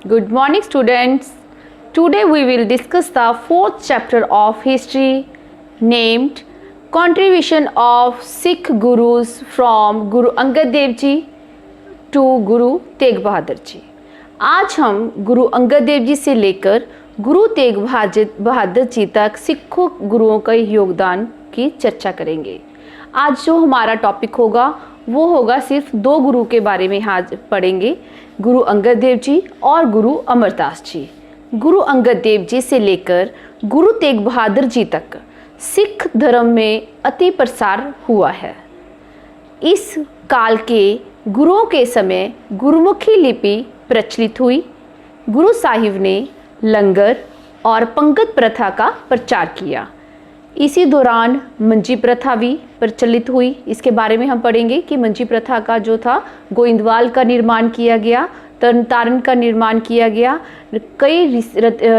Good morning, students. Today we will discuss the fourth chapter of history named Contribution of Sikh Gurus from Guru Angad Dev Ji to Guru Tegh Bahadur जी। आज हम गुरु अंगद देव जी से लेकर गुरु तेग बहादुर जी तक सिखों गुरुओं के योगदान की चर्चा करेंगे। आज जो हमारा टॉपिक होगा वो होगा सिर्फ दो गुरु के बारे में आज पढ़ेंगे, गुरु अंगद देव जी और गुरु अमरदास जी। गुरु अंगद देव जी से लेकर गुरु तेग बहादुर जी तक सिख धर्म में अति प्रसार हुआ है। इस काल के गुरुओं के समय गुरुमुखी लिपि प्रचलित हुई। गुरु साहिब ने लंगर और पंगत प्रथा का प्रचार किया। इसी दौरान मंजी प्रथा भी प्रचलित हुई। इसके बारे में हम पढ़ेंगे कि मंजी प्रथा का जो था गोइंदवाल का निर्माण किया गया, तरन तारण का निर्माण किया गया। कई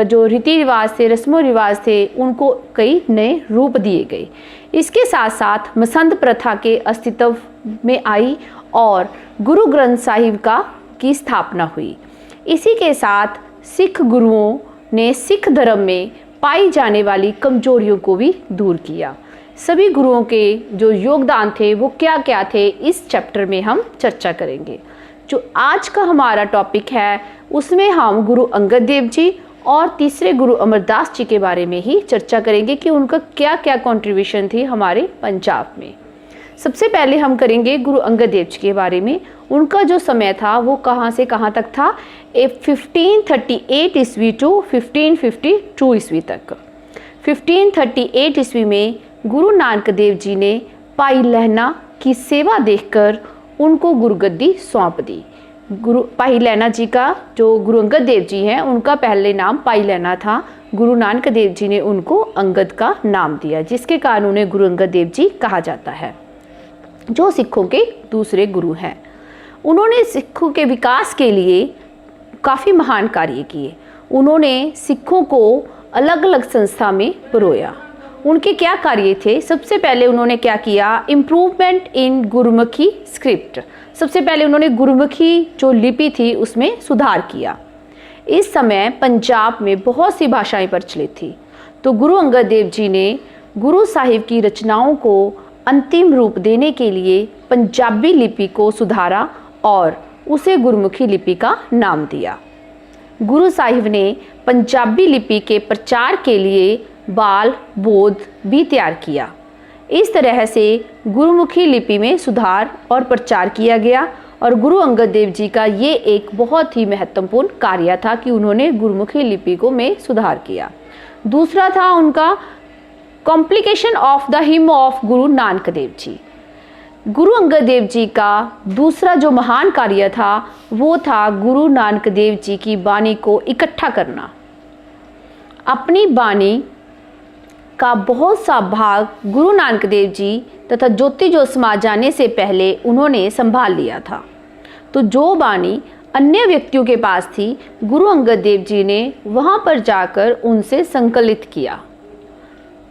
जो रीति रिवाज थे, रस्मों रिवाज थे, उनको कई नए रूप दिए गए। इसके साथ साथ मसंद प्रथा के अस्तित्व में आई और गुरु ग्रंथ साहिब की स्थापना हुई। इसी के साथ सिख गुरुओं ने सिख धर्म में पाई जाने वाली कमजोरियों को भी दूर किया। सभी गुरुओं के जो योगदान थे वो क्या क्या थे, इस चैप्टर में हम चर्चा करेंगे। जो आज का हमारा टॉपिक है उसमें हम गुरु अंगद देव जी और तीसरे गुरु अमरदास जी के बारे में ही चर्चा करेंगे कि उनका क्या क्या कंट्रीब्यूशन थी हमारे पंजाब में। सबसे पहले हम करेंगे गुरु अंगद देव जी के बारे में। उनका जो समय था वो कहाँ से कहाँ तक था, 1538 ईस्वी टू 1552 ईस्वी तक। 1538 ईस्वी में गुरु नानक देव जी ने भाई लहना की सेवा देखकर उनको गुरुगद्दी सौंप दी। भाई लहना जी का जो गुरु अंगद देव जी हैं उनका पहले नाम भाई लहना था। गुरु नानक देव जी ने उनको अंगद का नाम दिया, जिसके कारण उन्हें गुरु अंगद देव जी कहा जाता है, जो सिखों के दूसरे गुरु हैं। उन्होंने सिखों के विकास के लिए काफ़ी महान कार्य किए। उन्होंने सिखों को अलग अलग संस्था में परोया। उनके क्या कार्य थे? सबसे पहले उन्होंने क्या किया, इम्प्रूवमेंट इन गुरुमुखी स्क्रिप्ट। सबसे पहले उन्होंने गुरुमुखी जो लिपि थी उसमें सुधार किया। इस समय पंजाब में बहुत सी भाषाएं प्रचलित थी, तो गुरु अंगद देव जी ने गुरु साहिब की रचनाओं को अंतिम रूप देने के लिए पंजाबी लिपि को सुधारा और उसे गुरुमुखी लिपि का नाम दिया। गुरु साहिब ने पंजाबी लिपि के प्रचार के लिए बाल बोध भी तैयार किया। इस तरह से गुरुमुखी लिपि में सुधार और प्रचार किया गया और गुरु अंगद देव जी का ये एक बहुत ही महत्वपूर्ण कार्य था कि उन्होंने गुरुमुखी लिपि को में सुधार किया। दूसरा था उनका complication of the him of Guru Nanak Dev ji. Guru Angad Dev ji का दूसरा जो महान कार्य था वो था गुरु नानक देव जी की बानी को इकट्ठा करना। अपनी बानी का बहुत सा भाग गुरु नानक देव जी तथा ज्योति जो समा जाने से पहले उन्होंने संभाल लिया था, तो जो बानी अन्य व्यक्तियों के पास थी गुरु अंगद देव जी ने वहाँ पर जाकर उनसे संकलित किया,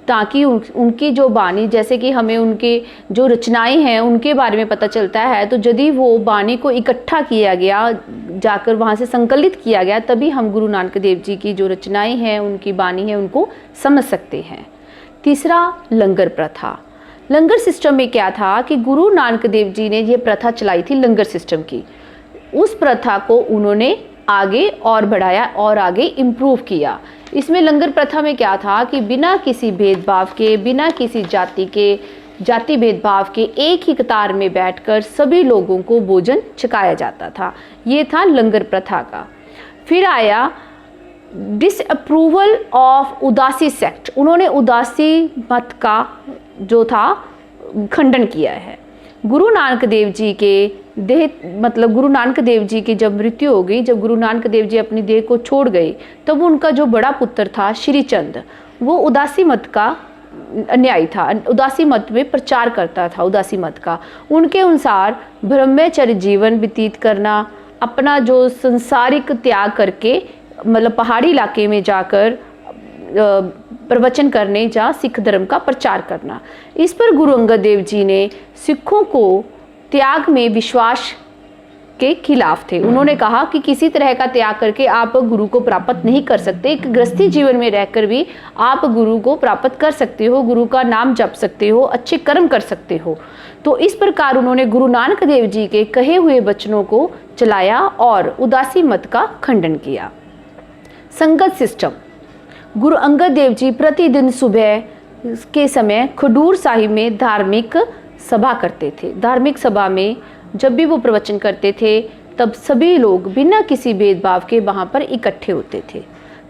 ताकि उनकी जो बानी, जैसे कि हमें उनके जो रचनाएं हैं उनके बारे में पता चलता है, तो यदि वो बानी को इकट्ठा किया गया, जाकर वहाँ से संकलित किया गया, तभी हम गुरु नानक देव जी की जो रचनाएं हैं, उनकी बानी है, उनको समझ सकते हैं। तीसरा, लंगर प्रथा। लंगर सिस्टम में क्या था कि गुरु नानक देव जी ने ये प्रथा चलाई थी लंगर सिस्टम की। उस प्रथा को उन्होंने आगे और बढ़ाया और आगे इम्प्रूव किया। इसमें लंगर प्रथा में क्या था कि बिना किसी भेदभाव के, बिना किसी जाति भेदभाव के एक ही कतार में बैठकर सभी लोगों को भोजन छकाया जाता था। ये था लंगर प्रथा का। फिर आया डिसअप्रूवल ऑफ उदासी सेक्ट। उन्होंने उदासी मत का जो था खंडन किया है। गुरु नानक देव जी के गुरु नानक देव जी की जब मृत्यु हो गई, जब गुरु नानक देव जी अपनी देह को छोड़ गए, तब उनका जो बड़ा पुत्र था श्री चंद, वो उदासी मत का अन्यायी था, उदासी मत में प्रचार करता था उदासी मत का। उनके अनुसार ब्रह्मचर्य जीवन व्यतीत करना, अपना जो संसारिक त्याग करके पहाड़ी इलाके में जाकर प्रवचन करने या सिख धर्म का प्रचार करना। इस पर गुरु अंगद देव जी ने सिखों को त्याग में विश्वास के खिलाफ थे। उन्होंने कहा कि किसी तरह का त्याग करके आप गुरु को प्राप्त नहीं कर सकते, एक गृहस्थी जीवन में रहकर भी आप गुरु को प्राप्त कर सकते हो, गुरु का नाम जप सकते हो, अच्छे कर्म कर सकते हो। तो इस प्रकार उन्होंने गुरु नानक देव जी के कहे हुए वचनों को चलाया और उदासी मत का खंडन किया। संगत सिस्टम। गुरु अंगद देव जी प्रतिदिन सुबह के समय खडूर साहिब में धार्मिक सभा करते थे। धार्मिक सभा में जब भी वो प्रवचन करते थे तब सभी लोग बिना किसी भेदभाव के वहाँ पर इकट्ठे होते थे।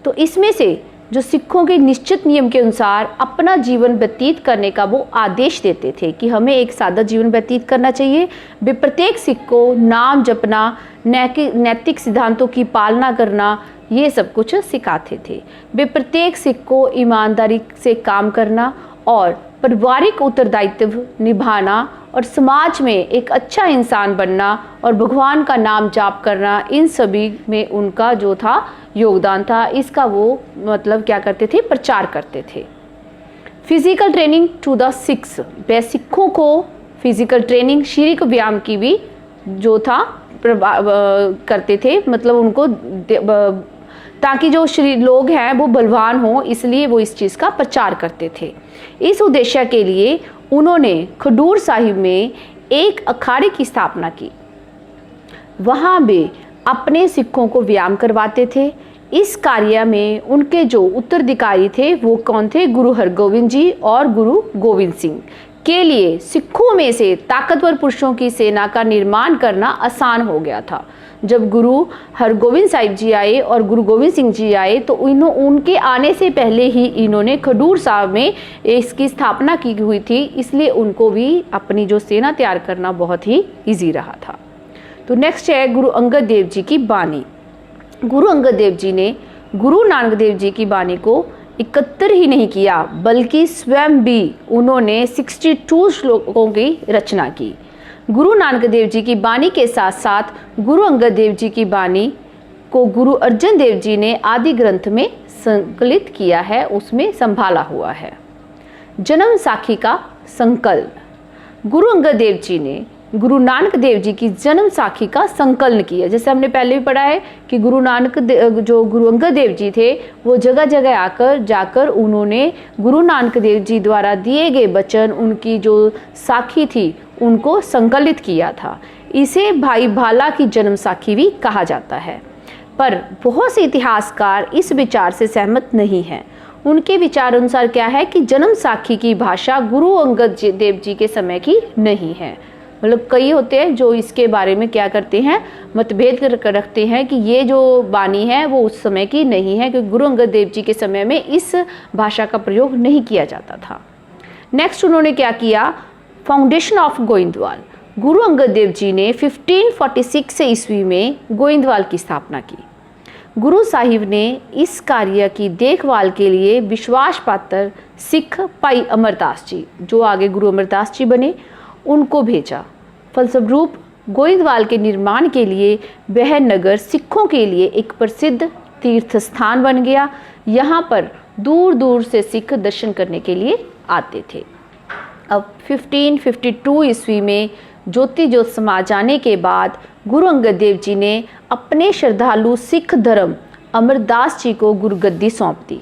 तो इसमें से जो सिखों के निश्चित नियम के अनुसार अपना जीवन व्यतीत करने का वो आदेश देते थे कि हमें एक सादा जीवन व्यतीत करना चाहिए। वे प्रत्येक सिख को नाम जपना, नैतिक सिद्धांतों की पालना करना, ये सब कुछ सिखाते थे। वे प्रत्येक सिख को ईमानदारी से काम करना और पारिवारिक उत्तरदायित्व निभाना और समाज में एक अच्छा इंसान बनना और भगवान का नाम जाप करना, इन सभी में उनका जो था योगदान था। इसका वो मतलब क्या करते थे, प्रचार करते थे। Physical training to the Sikhs. वे सिखों को फिजिकल ट्रेनिंग, शारीरिक व्यायाम की भी जो था करते थे, मतलब उनको ताकि जो लोग हैं वो बलवान हों, इसलिए वो इस चीज़ का प्रचार करते थे। इस उद्देश्य के लिए उन्होंने खडूर साहिब में एक अखाड़े की स्थापना की। वहाँ वे अपने सिखों को व्यायाम करवाते थे। इस कार्य में उनके जो उत्तराधिकारी थे वो कौन थे, गुरु हरगोविंद जी और गुरु गोविंद सिंह। के लिए सिखों में से ताकतवर पुरुषों की सेना का निर्माण करना आसान हो गया था। जब गुरु हरगोविंद साहिब जी आए और गुरु गोविंद सिंह जी आए तो उनके आने से पहले ही इन्होंने खडूर साहिब में इसकी स्थापना की हुई थी, इसलिए उनको भी अपनी जो सेना तैयार करना बहुत ही इजी रहा था। तो नेक्स्ट है गुरु अंगद देव जी की बानी। गुरु अंगद देव जी ने गुरु नानक देव जी की बानी को एकत्र ही नहीं किया बल्कि स्वयं भी उन्होंने 62 श्लोकों की रचना की। गुरु नानक देव जी की बानी के साथ साथ गुरु अंगद देव जी की बानी को गुरु अर्जन देव जी ने आदि ग्रंथ में संकलित किया है, उसमें संभाला हुआ है। जन्म साखी का संकल्प। गुरु अंगद देव जी ने गुरु नानक देव जी की जन्म साखी का संकलन किया। जैसे हमने पहले भी पढ़ा है कि गुरु अंगद देव जी थे वो जगह जगह जाकर उन्होंने गुरु नानक देव जी द्वारा दिए गए वचन, उनकी जो साखी थी उनको संकलित किया था। इसे भाई भाला की जन्म साखी भी कहा जाता है। पर बहुत से इतिहासकार इस विचार से सहमत नहीं हैं। उनके विचार अनुसार क्या है कि जन्म साखी की भाषा गुरु अंगद देव जी के समय की नहीं है। मतलब कई होते हैं जो इसके बारे में क्या करते हैं, मतभेद रखते हैं कि ये जो बानी है वो उस समय की नहीं है, क्योंकि गुरु अंगद देव जी के समय में इस भाषा का प्रयोग नहीं किया जाता था। नेक्स्ट उन्होंने क्या किया, फाउंडेशन ऑफ गोइंदवाल। गुरु अंगद देव जी ने 1546 ईस्वी में गोइंदवाल की स्थापना की। गुरु साहिब ने इस कार्य की देखभाल के लिए विश्वास पात्र सिख भाई अमरदास जी, जो आगे गुरु अमरदास जी बने, उनको भेजा। फलस्वरूप गोइंदवाल के निर्माण के लिए वह नगर सिखों के लिए एक प्रसिद्ध तीर्थ स्थान बन गया। यहाँ पर दूर दूर से सिख दर्शन करने के लिए आते थे। अब 1552 ईस्वी में ज्योति ज्योत समा जाने के बाद गुरु अंगद देव जी ने अपने श्रद्धालु सिख धर्म अमरदास जी को गुरुगद्दी सौंप दी।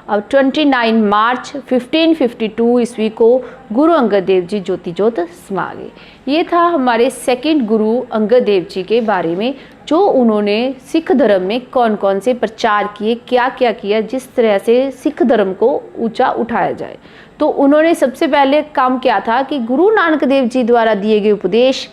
अब 29 मार्च 1552 ईस्वी को गुरु अंगद देव जी ज्योति ज्योत समा गए। ये था हमारे सेकंड गुरु अंगद देव जी के बारे में, जो उन्होंने सिख धर्म में कौन कौन से प्रचार किए, क्या क्या किया, जिस तरह से सिख धर्म को ऊंचा उठाया जाए। तो उन्होंने सबसे पहले काम किया था कि गुरु नानक देव जी द्वारा दिए गए उपदेश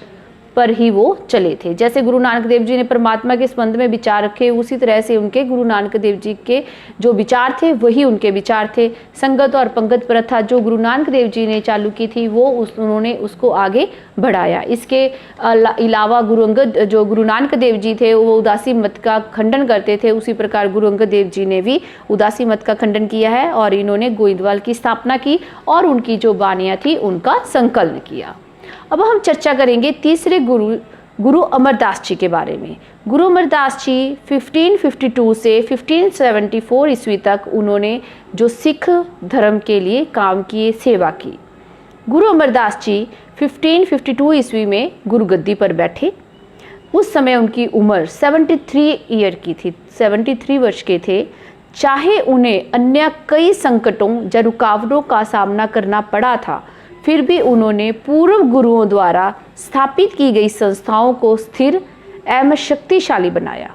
पर ही वो चले थे। जैसे गुरु नानक देव जी ने परमात्मा के संबंध में विचार रखे, उसी तरह से उनके गुरु नानक देव जी के जो विचार थे वही उनके विचार थे। संगत और पंगत प्रथा जो गुरु नानक देव जी ने चालू की थी वो उन्होंने उसको आगे बढ़ाया। इसके अलावा गुरु नानक देव जी थे वो उदासी मत का खंडन करते थे, उसी प्रकार गुरु अंगद देव जी ने भी उदासी मत का खंडन किया है और इन्होंने गोइंदवाल की स्थापना की और उनकी जो बानियाँ थी उनका संकलन किया। अब हम चर्चा करेंगे तीसरे गुरु अमरदास जी के बारे में। गुरु अमरदास जी 1552 से 1574 ईस्वी तक उन्होंने जो सिख धर्म के लिए काम किए, सेवा की। गुरु अमरदास जी 1552 ईस्वी में गुरुगद्दी पर बैठे। उस समय उनकी उम्र 73 ईयर की थी, 73 वर्ष के थे। चाहे उन्हें अन्य कई संकटों या रुकावटों का सामना करना पड़ा था, फिर भी उन्होंने पूर्व गुरुओं द्वारा स्थापित की गई संस्थाओं को स्थिर एवं शक्तिशाली बनाया।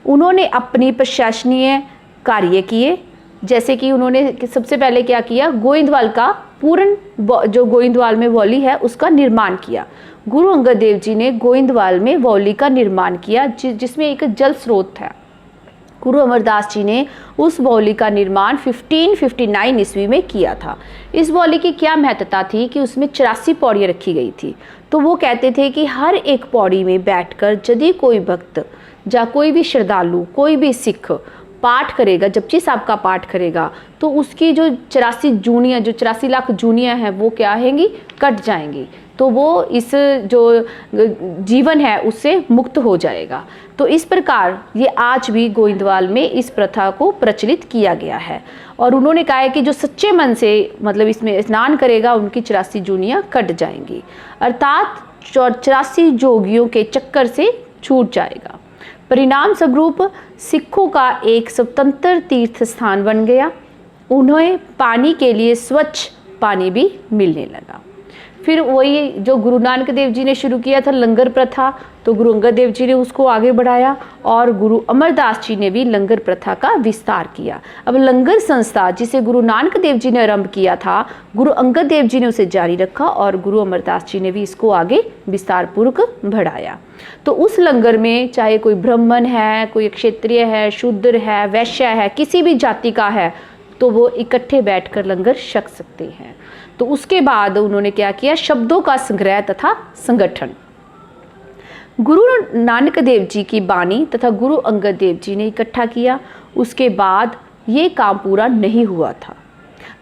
उन्होंने अपनी प्रशासनीय कार्य किए, जैसे कि उन्होंने सबसे पहले क्या किया, गोइंदवाल का पूर्ण जो गोइंदवाल में वॉली है उसका निर्माण किया। गुरु अंगद देव जी ने गोइंदवाल में वॉली का निर्माण किया जिसमें एक जल स्रोत है। गुरु अमरदास जी ने उस वॉली का निर्माण 1559 ईस्वी में किया था। इस वॉली की क्या महत्ता थी कि उसमें 84 पौड़ियाँ रखी गई थी। तो वो कहते थे कि हर एक पौड़ी में बैठकर यदि कोई भक्त या कोई भी श्रद्धालु, कोई भी सिख पाठ करेगा, जपजी साहब का पाठ करेगा, तो उसकी जो 84 जूनियाँ, जो 84 लाख जूनियाँ हैं वो क्या आएंगी, कट जाएंगी। तो वो इस जो जीवन है उससे मुक्त हो जाएगा। तो इस प्रकार ये आज भी गोइंदवाल में इस प्रथा को प्रचलित किया गया है। और उन्होंने कहा है कि जो सच्चे मन से मतलब इसमें स्नान करेगा उनकी 84 जूनियाँ कट जाएंगी, अर्थात 84 जोगियों के चक्कर से छूट जाएगा। परिणाम स्वरूप सिखों का एक स्वतंत्र तीर्थ स्थान बन गया। उन्हें पानी के लिए स्वच्छ पानी भी मिलने लगा। फिर वही जो गुरु नानक देव जी ने शुरू किया था लंगर प्रथा, तो गुरु अंगद देव जी ने उसको आगे बढ़ाया और गुरु अमरदास जी ने भी लंगर प्रथा का विस्तार किया। अब लंगर संस्था जिसे गुरु नानक देव जी ने आरंभ किया था, गुरु अंगद देव जी ने उसे जारी रखा और गुरु अमरदास जी ने भी इसको आगे विस्तार पूर्वक बढ़ाया। तो उस लंगर में चाहे कोई ब्राह्मण है, कोई क्षत्रिय है, शूद्र है, वैश्य है, किसी भी जाति का है, तो वो इकट्ठे बैठकर लंगर छक सकते हैं। तो उसके बाद उन्होंने क्या किया, शब्दों का संग्रह तथा संगठन। गुरु नानक देव जी की बानी तथा गुरु अंगद देव जी ने इकट्ठा किया। उसके बाद ये काम पूरा नहीं हुआ था,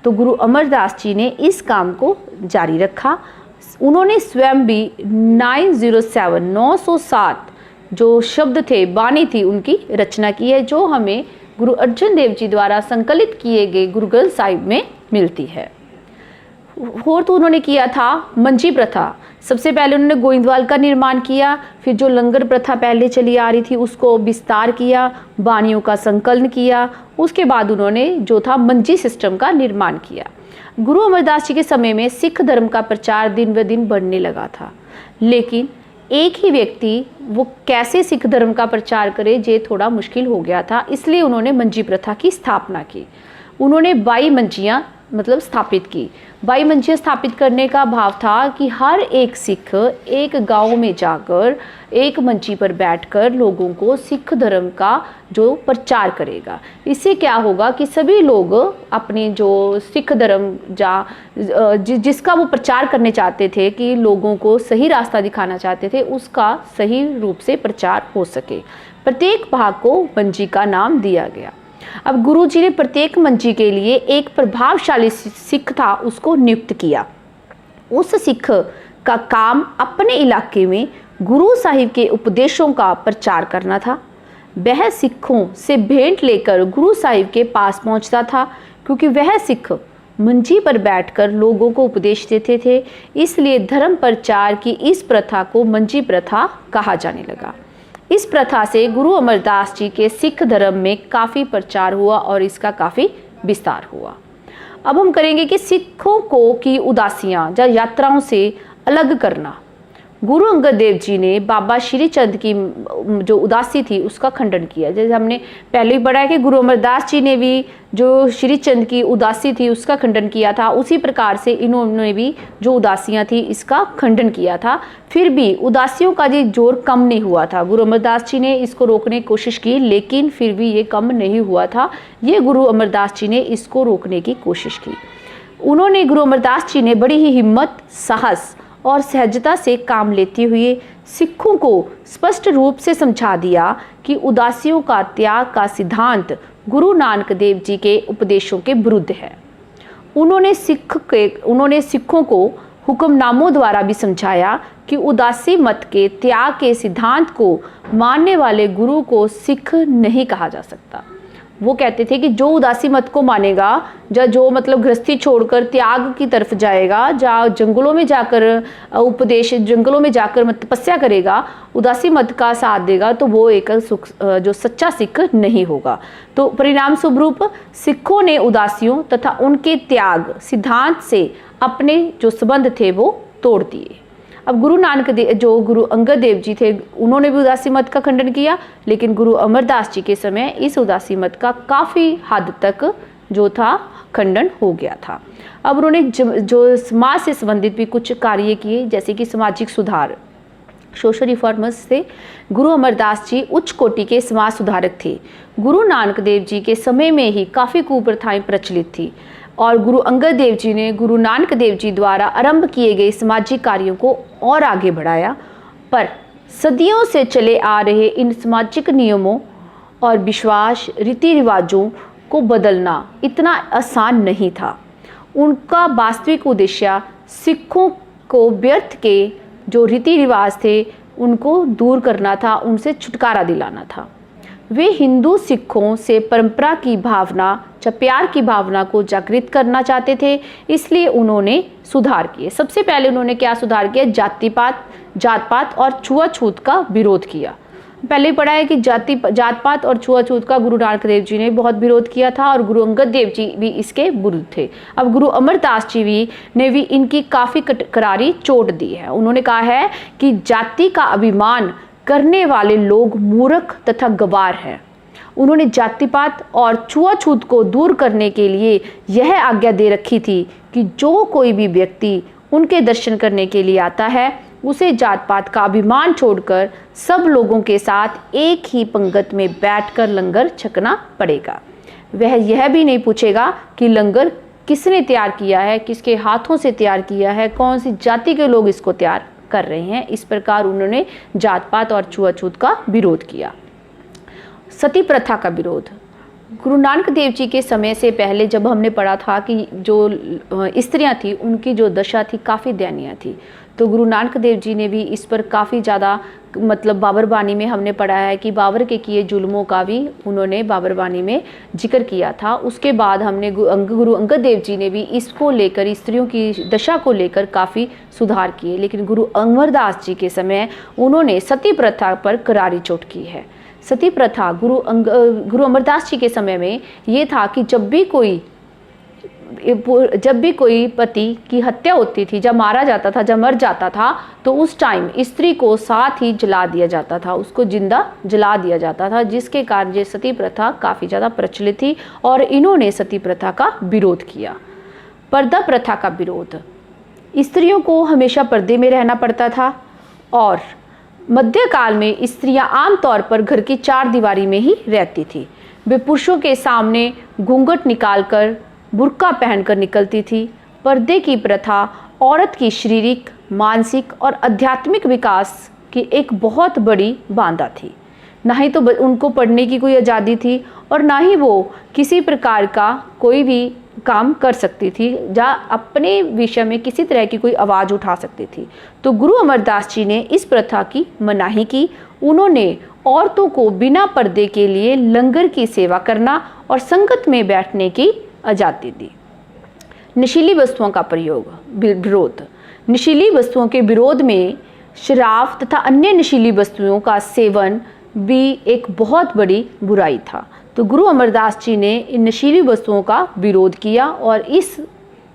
तो गुरु अमरदास जी ने इस काम को जारी रखा। उन्होंने स्वयं भी 907 जो शब्द थे, बानी थी, उनकी रचना की है, जो हमें गुरु अर्जन देव जी द्वारा संकलित किए गए गुरु ग्रंथ साहिब में मिलती है। और तो उन्होंने किया था मंजी प्रथा। सबसे पहले उन्होंने गोइंदवाल का निर्माण किया, फिर जो लंगर प्रथा पहले चली आ रही थी उसको विस्तार किया, बानियों का संकलन किया। उसके बाद उन्होंने जो था मंजी सिस्टम का निर्माण किया। गुरु अमरदास जी के समय में सिख धर्म का प्रचार दिन ब दिन बढ़ने लगा था, लेकिन एक ही व्यक्ति वो कैसे सिख धर्म का प्रचार करे ये थोड़ा मुश्किल हो गया था। इसलिए उन्होंने मंजी प्रथा की स्थापना की। उन्होंने 22 मंजियाँ मतलब स्थापित की। 22 मंजियाँ स्थापित करने का भाव था कि हर एक सिख एक गांव में जाकर एक मंची पर बैठकर लोगों को सिख धर्म का जो प्रचार करेगा। इससे क्या होगा कि सभी लोग अपनी जो सिख धर्म जिसका वो प्रचार करने चाहते थे, कि लोगों को सही रास्ता दिखाना चाहते थे, उसका सही रूप से प्रचार हो सके। प्रत्येक भाग को मंजी का नाम दिया गया। अब गुरु जी ने प्रत्येक मंजी के लिए एक प्रभावशाली सिख था उसको नियुक्त किया। उस सिख का काम अपने इलाके में गुरु साहिब के उपदेशों का प्रचार करना था। वह सिखों से भेंट लेकर गुरु साहिब के पास पहुंचता था, क्योंकि वह सिख मंजी पर बैठकर लोगों को उपदेश देते थे। इसलिए धर्म प्रचार की इस प्रथा को मंजी प्रथा कहा जाने लगा। इस प्रथा से गुरु अमरदास जी के सिख धर्म में काफ़ी प्रचार हुआ और इसका काफ़ी विस्तार हुआ। अब हम करेंगे कि सिखों को की उदासियाँ या यात्राओं से अलग करना। गुरु अंगद देव जी ने बाबा श्री चंद की जो उदासी थी उसका खंडन किया। जैसे हमने पहले ही पढ़ा है कि गुरु अमरदास जी ने भी जो श्री चंद की उदासी थी उसका खंडन किया था, उसी प्रकार से इन्होंने भी जो उदासियां थी इसका खंडन किया था। फिर भी उदासियों का ये जोर कम नहीं हुआ था। गुरु अमरदास जी ने इसको रोकने की कोशिश की, लेकिन फिर भी ये कम नहीं हुआ था। ये गुरु अमरदास जी ने इसको रोकने की कोशिश की। गुरु अमरदास जी ने बड़ी ही हिम्मत, साहस और सहजता से काम लेते हुए सिखों को स्पष्ट रूप से समझा दिया कि उदासियों का त्याग का सिद्धांत गुरु नानक देव जी के उपदेशों के विरुद्ध है। उन्होंने सिखों को हुक्मनामों द्वारा भी समझाया कि उदासी मत के त्याग के सिद्धांत को मानने वाले गुरु को सिख नहीं कहा जा सकता। वो कहते थे कि जो उदासी मत को मानेगा, या जो मतलब गृहस्थी छोड़कर त्याग की तरफ जाएगा, जहाँ जंगलों में जाकर उपदेश, जंगलों में जाकर तपस्या करेगा, उदासी मत का साथ देगा, तो वो एक जो सच्चा सिख नहीं होगा। तो परिणाम स्वरूप सिखों ने उदासियों तथा उनके त्याग सिद्धांत से अपने जो संबंध थे वो तोड़ दिए। अब गुरु नानक देव, जो गुरु अंगद देव जी थे, उन्होंने भी उदासी मत का खंडन किया, लेकिन गुरु अमरदास जी के समय इस उदासी मत का काफ़ी हद तक जो था खंडन हो गया था। अब उन्होंने जो समाज से संबंधित भी कुछ कार्य किए, जैसे कि सामाजिक सुधार, सोशल रिफॉर्मर्स थे। गुरु अमरदास जी उच्च कोटि के समाज सुधारक थे। गुरु नानक देव जी के समय में ही काफ़ी कुप्रथाएं प्रचलित थी, और गुरु अंगद देव जी ने गुरु नानक देव जी द्वारा आरंभ किए गए सामाजिक कार्यों को और आगे बढ़ाया। पर सदियों से चले आ रहे इन सामाजिक नियमों और विश्वास, रीति रिवाजों को बदलना इतना आसान नहीं था। उनका वास्तविक उद्देश्य सिखों को व्यर्थ के जो रीति रिवाज थे उनको दूर करना था, उनसे छुटकारा दिलाना था। वे हिंदू सिखों से परंपरा की भावना या प्यार की भावना को जागृत करना चाहते थे, इसलिए उन्होंने सुधार किए। सबसे पहले उन्होंने क्या सुधार किया? जात पात और छुआछूत का विरोध किया। पहले ही पढ़ा है कि जात पात और छुआछूत का गुरु नानक देव जी ने बहुत विरोध किया था, और गुरु अंगद देव जी भी इसके विरुद्ध थे। अब गुरु अमरदास जी ने भी इनकी काफ़ी करारी चोट दी है। उन्होंने कहा है कि जाति का अभिमान करने वाले लोग मूर्ख तथा गवार हैं। उन्होंने जातिपात और छुआछूत को दूर करने के लिए यह आज्ञा दे रखी थी कि जो कोई भी व्यक्ति उनके दर्शन करने के लिए आता है, उसे जात पात का अभिमान छोड़कर सब लोगों के साथ एक ही पंगत में बैठकर लंगर छकना पड़ेगा। वह यह भी नहीं पूछेगा कि लंगर किसने तैयार किया है, किसके हाथों से तैयार किया है, कौन सी जाति के लोग इसको तैयार कर रहे हैं। इस प्रकार उन्होंने जात पात और छुआछूत का विरोध किया। सती प्रथा का विरोध, गुरु नानक देव जी के समय से पहले जब हमने पढ़ा था कि जो स्त्रियां थी उनकी जो दशा थी काफ़ी दयनीय थी, तो गुरु नानक देव जी ने भी इस पर काफ़ी ज़्यादा मतलब बाबर बानी में हमने पढ़ा है कि बाबर के किए जुल्मों का भी उन्होंने बाबर बानी में जिक्र किया था। उसके बाद हमने गुरु अंगद देव जी ने भी इसको लेकर, स्त्रियों की दशा को लेकर काफ़ी सुधार किए, लेकिन गुरु अमरदास जी के समय उन्होंने सती प्रथा पर करारी चोट की है। सती प्रथा गुरु अमरदास जी के समय में ये था कि जब भी कोई पति की हत्या होती थी, जब मारा जाता था, जब मर जाता था, तो उस टाइम स्त्री को साथ ही जला दिया जाता था, उसको जिंदा जला दिया जाता था, जिसके कारण ये सती प्रथा काफ़ी ज़्यादा प्रचलित थी और इन्होंने सती प्रथा का विरोध किया। पर्दा प्रथा का विरोध, स्त्रियों को हमेशा पर्दे में रहना पड़ता था और मध्यकाल में स्त्रियां आमतौर पर घर की चार दीवारी में ही रहती थी। वे पुरुषों के सामने घूंघट निकालकर बुर्का पहनकर निकलती थी। पर्दे की प्रथा औरत की शारीरिक, मानसिक और आध्यात्मिक विकास की एक बहुत बड़ी बाधा थी। ना ही तो उनको पढ़ने की कोई आज़ादी थी और ना ही वो किसी प्रकार का कोई भी काम कर सकती थी या अपने विषय में किसी तरह की कोई आवाज़ उठा सकती थी। तो गुरु अमरदास जी ने इस प्रथा की मनाही की। उन्होंने औरतों को बिना पर्दे के लिए लंगर की सेवा करना और संगत में बैठने की आज़ादी दी। नशीली वस्तुओं का विरोध, नशीली वस्तुओं के विरोध में शराब तथा अन्य नशीली वस्तुओं का सेवन भी एक बहुत बड़ी बुराई था। तो गुरु अमरदास जी ने इन नशीली वस्तुओं का विरोध किया और इस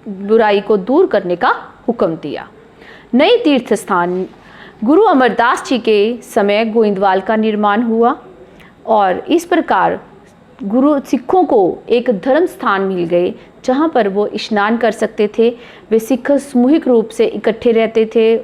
बुराई को दूर करने का हुक्म दिया। नए तीर्थ स्थान, गुरु अमरदास जी के समय गोइंदवाल का निर्माण हुआ और इस प्रकार गुरु सिखों को एक धर्म स्थान मिल गए जहाँ पर वो स्नान कर सकते थे। वे सिख सामूहिक रूप से इकट्ठे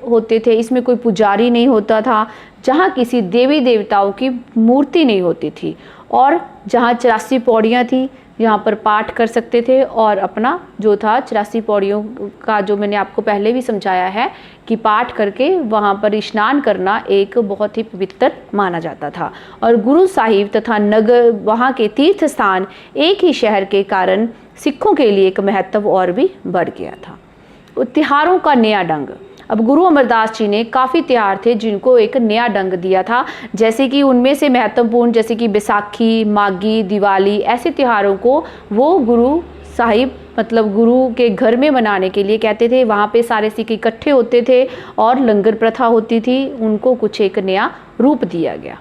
होते थे। इसमें कोई पुजारी नहीं होता था, जहाँ किसी देवी देवताओं की मूर्ति नहीं होती थी और जहाँ 84 पौड़ियाँ थी, यहाँ पर पाठ कर सकते थे और अपना जो था 84 पौड़ियों का जो मैंने आपको पहले भी समझाया है कि पाठ करके वहाँ पर स्नान करना एक बहुत ही पवित्र माना जाता था। और गुरु साहिब तथा नगर, वहाँ के तीर्थ स्थान एक ही शहर के कारण सिखों के लिए एक महत्व और भी बढ़ गया था। त्योहारों का नया ढंग, अब गुरु अमरदास जी ने काफ़ी त्यौहार थे जिनको एक नया ढंग दिया था, जैसे कि उनमें से महत्वपूर्ण जैसे कि बैसाखी, माघी, दिवाली, ऐसे त्योहारों को वो गुरु साहिब मतलब गुरु के घर में मनाने के लिए कहते थे। वहाँ पे सारे सिख इकट्ठे होते थे और लंगर प्रथा होती थी, उनको कुछ एक नया रूप दिया गया।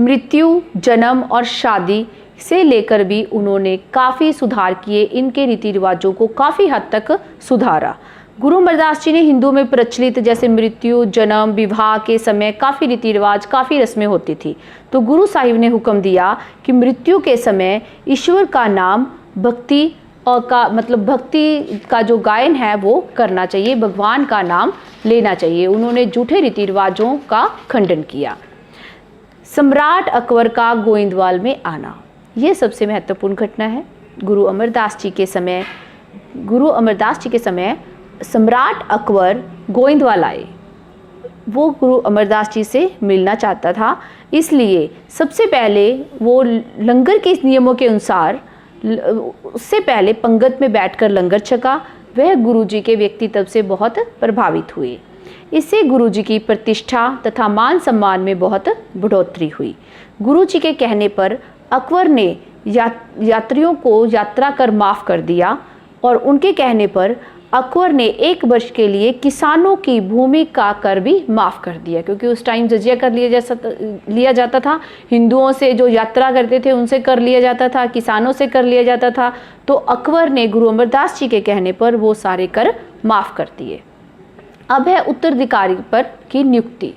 मृत्यु, जन्म और शादी से लेकर भी उन्होंने काफ़ी सुधार किए, इनके रीति रिवाजों को काफ़ी हद तक सुधारा। गुरु अमरदास जी ने हिंदू में प्रचलित जैसे मृत्यु, जन्म, विवाह के समय काफ़ी रीति रिवाज, काफ़ी रस्में होती थी, तो गुरु साहिब ने हुक्म दिया कि मृत्यु के समय ईश्वर का नाम, भक्ति और का मतलब भक्ति का जो गायन है वो करना चाहिए, भगवान का नाम लेना चाहिए। उन्होंने झूठे रीति रिवाजों का खंडन किया। सम्राट अकबर का गोइंदवाल में आना, ये सबसे महत्वपूर्ण घटना है। गुरु अमरदास जी के समय सम्राट अकबर गोइंदवाल आए। वो गुरु अमरदास जी से मिलना चाहता था, इसलिए सबसे पहले वो लंगर के नियमों के अनुसार उससे पहले पंगत में बैठकर लंगर छका। वह गुरु जी के व्यक्तित्व से बहुत प्रभावित हुए। इससे गुरु जी की प्रतिष्ठा तथा मान सम्मान में बहुत बढ़ोतरी हुई। गुरु जी के कहने पर अकबर ने यात्रियों को यात्रा कर माफ़ कर दिया और उनके कहने पर अकबर ने 1 वर्ष के लिए किसानों की भूमि का कर भी माफ़ कर दिया, क्योंकि उस टाइम जजिया कर लिया जाता था। हिंदुओं से जो यात्रा करते थे उनसे कर लिया जाता था, किसानों से कर लिया जाता था, तो अकबर ने गुरु अमरदास जी के कहने पर वो सारे कर माफ़ कर दिए। अब है उत्तराधिकारी पर की नियुक्ति।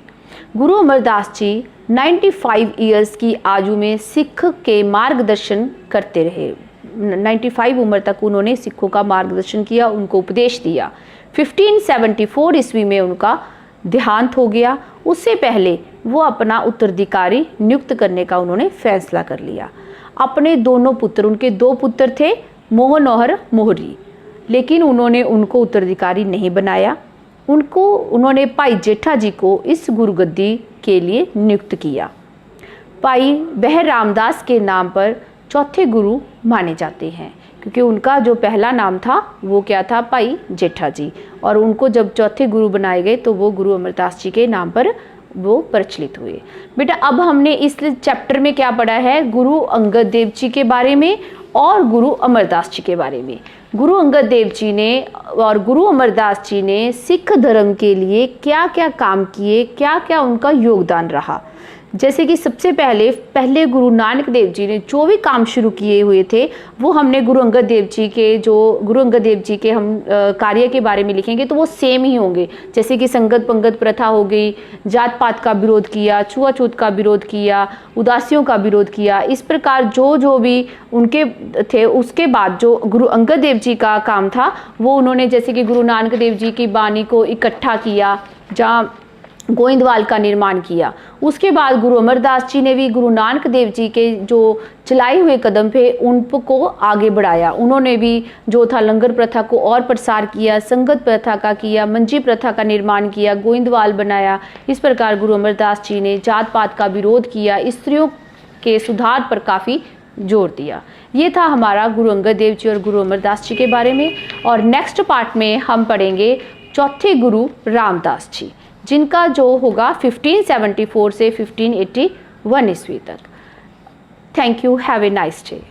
गुरु अमरदास जी 95 ईयर्स की आयु में सिख के मार्गदर्शन करते रहे। 95 उम्र तक उन्होंने सिखों का मार्गदर्शन किया, उनको उपदेश दिया। 1574 ईस्वी में उनका देहांत हो गया। उससे पहले वो अपना उत्तराधिकारी नियुक्त करने का उन्होंने फैसला कर लिया। अपने दोनों पुत्र, उनके 2 पुत्र थे मोहन और मोहरी, लेकिन उन्होंने उनको उत्तराधिकारी नहीं बनाया। उन्होंने भाई जेठा जी को इस गुरुगद्दी के लिए नियुक्त किया। भाई बहर रामदास के नाम पर चौथे गुरु माने जाते हैं, क्योंकि उनका जो पहला नाम था वो क्या था, भाई जेठा जी, और उनको जब चौथे गुरु बनाए गए तो वो गुरु अमरदास जी के नाम पर वो प्रचलित हुए। बेटा अब हमने इस चैप्टर में क्या पढ़ा है, गुरु अंगद देव जी के बारे में और गुरु अमरदास जी के बारे में। गुरु अंगद देव जी ने और गुरु अमरदास जी ने सिख धर्म के लिए क्या क्या काम किए, क्या क्या उनका योगदान रहा। जैसे कि सबसे पहले गुरु नानक देव जी ने जो भी काम शुरू किए हुए थे वो हमने गुरु अंगद देव जी के हम कार्य के बारे में लिखेंगे तो वो सेम ही होंगे। जैसे कि संगत पंगत प्रथा हो गई, जात पात का विरोध किया, छुआछूत का विरोध किया, उदासियों का विरोध किया, इस प्रकार जो भी उनके थे। उसके बाद जो गुरु अंगद देव जी का काम था वो उन्होंने जैसे कि गुरु नानक देव जी की बानी को इकट्ठा किया, जहाँ गोइंदवाल का निर्माण किया। उसके बाद गुरु अमरदास जी ने भी गुरु नानक देव जी के जो चलाए हुए कदम पे उनको आगे बढ़ाया। उन्होंने भी जो था लंगर प्रथा को और प्रसार किया, संगत प्रथा का किया, मंजी प्रथा का निर्माण किया, गोइंदवाल बनाया। इस प्रकार गुरु अमरदास जी ने जात पात का विरोध किया, स्त्रियों के सुधार पर काफ़ी जोर दिया। ये था हमारा गुरु अंगद देव जी और गुरु अमरदास जी के बारे में। और नेक्स्ट पार्ट में हम पढ़ेंगे चौथे गुरु रामदास जी, जिनका जो होगा 1574 से 1581 ईस्वी तक। Thank you, have a nice day.